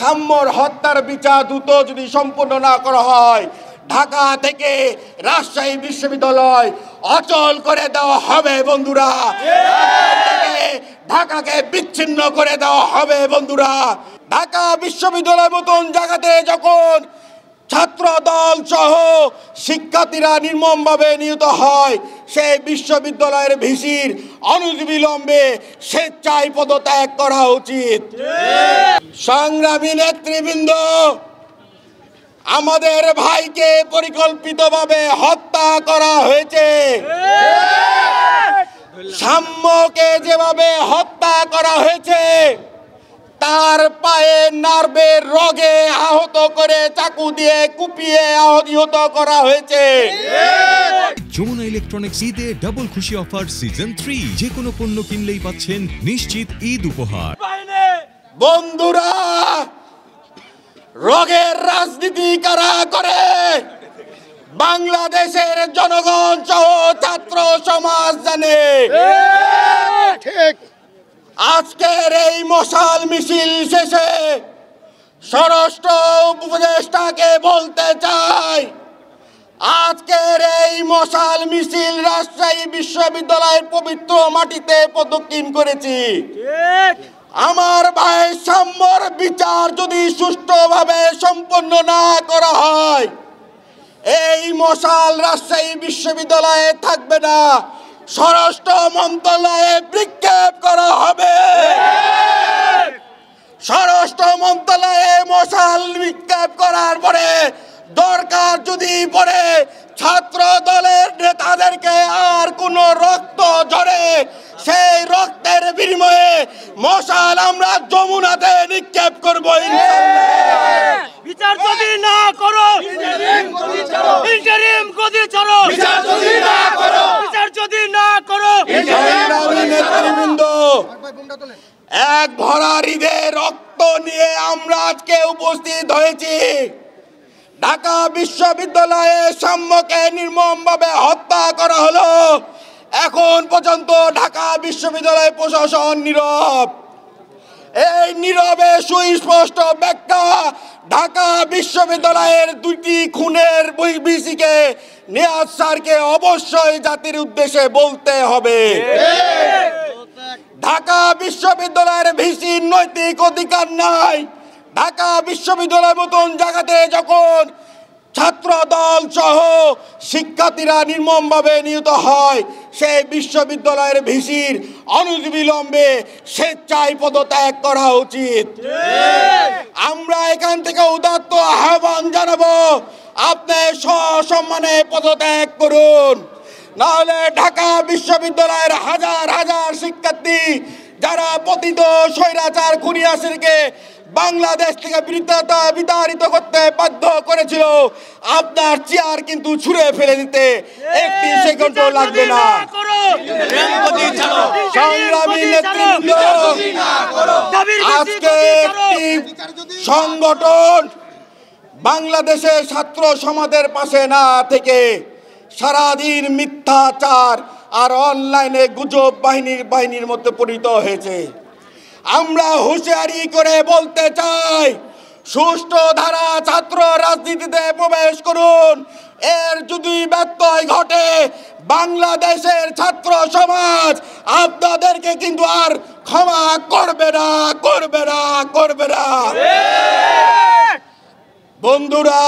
সাম্যর হত্যার বিচার দ্রুত যদি সম্পন্ন না করা হয়, ঢাকা থেকে রাজশাহী বিশ্ববিদ্যালয় অচল করে দেওয়া হবে বন্ধুরা। ঢাকাকে বিচ্ছিন্ন করে দেওয়া হবে বন্ধুরা। ঢাকা বিশ্ববিদ্যালয়ের মতন জায়গাতে যখন ছাত্র দল সহ শিক্ষার্থীরা নির্মমভাবে নিহত হয়, সেই বিশ্ববিদ্যালয়ের ভিসির অনতিবিলম্বে স্বেচ্ছায় পদত্যাগ করা উচিত। সংগ্রামী নেতৃবৃন্দ, আমাদের ভাইকে পরিকল্পিতভাবে হত্যা করা হয়েছে। সাম্যকে যেভাবে হত্যা করা হয়েছে, তার পায়ে নার্ভের রগে আহত করে চাকু দিয়ে কুপিয়ে নিহত করা হয়েছে। যমুনা ইলেকট্রনিক্স ঈদে ডাবল খুশি অফার সিজন 3, যে কোনো পণ্য কিনলেই পাচ্ছেন নিশ্চিত ঈদ উপহার। বন্ধুরা, রগের রাজনীতি কারা করে? বাংলাদেশের জনগণ সহ ছাত্র সমাজ জানে। ঠিক আজকের এই মশাল মিছিল শেষে স্বরাষ্ট্র উপদেষ্টাকে বলতে চাই, আজকের এই মশাল মিছিল রাজশাহী বিশ্ববিদ্যালয়ের পবিত্র মাটিতে প্রদক্ষিণ করেছি। আমার ভাই সাম্যর বিচার যদি সুষ্ঠুভাবে সম্পন্ন না করা হয়, এই মশাল রাজশাহী বিশ্ববিদ্যালয়ে থাকবে না, স্বরাষ্ট্র মন্ত্রণালয়ে বিক্ষেপ করা হবে। স্বরাষ্ট্র মন্ত্রণালয়ে মশাল বিক্ষেপ করার পরে দরকার যদি পড়ে ছাত্র দলের নেতাদেরকে আর কোন রক্ত ঝরে, সেই রক্তের বিনিময়ে মশাল আমরা যমুনাতে নিক্ষেপ করবো। বিচার যদি না করো, ইন্টারিম গদি ছাড়ো। বিচার যদি না করো, বিচার যদি না করো। নেতৃবৃন্দ, এক ভরা হৃদয়ে রক্ত নিয়ে আমরা আজকে উপস্থিত হয়েছি। ঢাকা বিশ্ববিদ্যালয়ে সাম্যকে নির্মমভাবে হত্যা করা হলো। এখন পর্যন্ত ঢাকা বিশ্ববিদ্যালয় প্রশাসন নীরব। এই নীরবে সুস্পষ্ট ব্যাখ্যা ঢাকা বিশ্ববিদ্যালয়ের 2টি খুনের ভিসিকে নিয়াজ স্যারকে অবশ্যই জাতির উদ্দেশ্যে বলতে হবে। ঢাকা বিশ্ববিদ্যালয়ের ভিসির নৈতিক অধিকার নাই। ঢাকা বিশ্ববিদ্যালয়ের মতন জায়গাতে যখন ছাত্র দল সহ শিক্ষার্থীরা নির্মমভাবে নিহত হয়, সেই বিশ্ববিদ্যালয়ের ভিসির অনতিবিলম্বে স্বেচ্ছায় পদত্যাগ করা উচিত। আমরা এখান থেকে উদাত্ত আহ্বান জানাবো, আপনি সসম্মানে পদত্যাগ করুন, নাহলে ঢাকা বিশ্ববিদ্যালয়ের হাজার হাজার শিক্ষার্থী যারা পতিত স্বৈরাচার খুনি আসিরকে বাংলাদেশ থেকে বিতাড়িত করতে বাধ্য করেছিল, আপনার চেয়ার কিন্তু ছুঁড়ে ফেলে দিতে একটি সেকেন্ডও লাগবে না। সংগ্রামী নেতৃবৃন্দ, আজকে একটি সংগঠন বাংলাদেশের ছাত্র সমাজের পাশে না থেকে সারাদিন মিথ্যাচার আর অনলাইনে গুজব বাহিনীর মধ্যে পরিণত হয়েছে। আমরা হুঁশিয়ারি করে বলতে চাই, সুষ্ঠু ধারা ছাত্র রাজনীতিতে প্রবেশ করুন। এর যদি ব্যত্যয় ঘটে, বাংলাদেশের ছাত্র সমাজ আপনাদেরকে কিন্তু আর ক্ষমা করবে না, করবে না, করবে না। বন্ধুরা,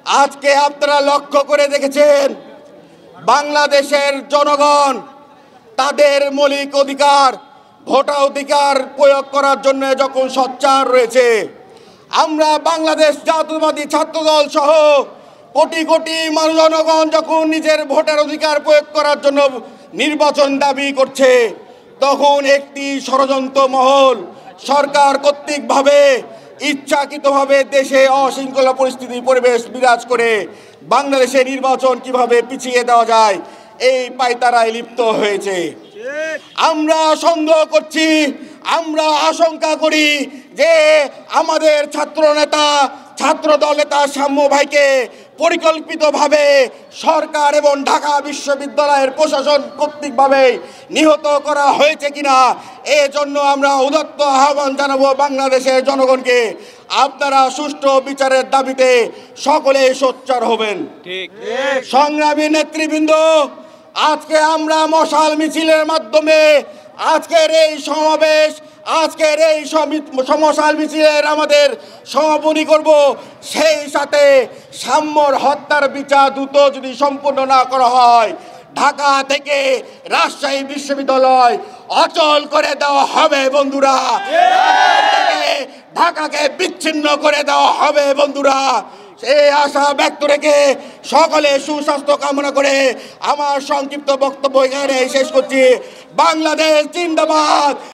আজকে আপনারা লক্ষ্য করে দেখেছেন, বাংলাদেশের জনগণ তাদের মৌলিক অধিকার, ভোটাধিকার প্রয়োগ করার জন্য যখন সোচ্চার রয়েছে, আমরা বাংলাদেশ জাতীয়তাবাদী ছাত্রদল সহ কোটি কোটি জনগণ যখন নিজের ভোটার অধিকার প্রয়োগ করার জন্য নির্বাচন দাবি করছে, তখন একটি ষড়যন্ত্র মহল সরকার কর্তৃকভাবে ইচ্ছাকৃতভাবে দেশে অশৃঙ্খলা পরিস্থিতি পরিবেশ বিরাজ করে বাংলাদেশে নির্বাচন কিভাবে পিছিয়ে দেওয়া যায় এই পায়তারায় লিপ্ত হয়েছে। আমরা সন্দেহ করছি, আমরা আশঙ্কা করি যে আমাদের ছাত্র নেতা, ছাত্র দল নেতা সাম্য ভাইকে পরিকল্পিতভাবে সরকার এবং ঢাকা বিশ্ববিদ্যালয়ের প্রশাসন কর্তৃকভাবে নিহত করা হয়েছে কিনা এজন্য আমরা উদাত্ত আহ্বান জানাবো বাংলাদেশের জনগণকে, আপনারা সুষ্ঠু বিচারের দাবিতে সকলে সোচ্চার হবেন। সংগ্রামী নেতৃবৃন্দ, আজকে আমরা মশাল মিছিলের মাধ্যমে আজকের এই সমাবেশ, আজকের এই মশাল মিছিলের আমাদের সমাপনী করব। সেই সাথে সাম্যর হত্যার বিচার দ্রুত যদি সম্পূর্ণ না করা হয়, ঢাকা থেকে রাজশাহী বিশ্ববিদ্যালয় অচল করে দেওয়া হবে বন্ধুরা, ঢাকাকে বিচ্ছিন্ন করে দেওয়া হবে বন্ধুরা। এই আশা ব্যক্ত রেখে সকলে সুস্বাস্থ্য কামনা করে আমার সংক্ষিপ্ত বক্তব্য এখানে শেষ করছি। বাংলাদেশ জিন্দাবাদ।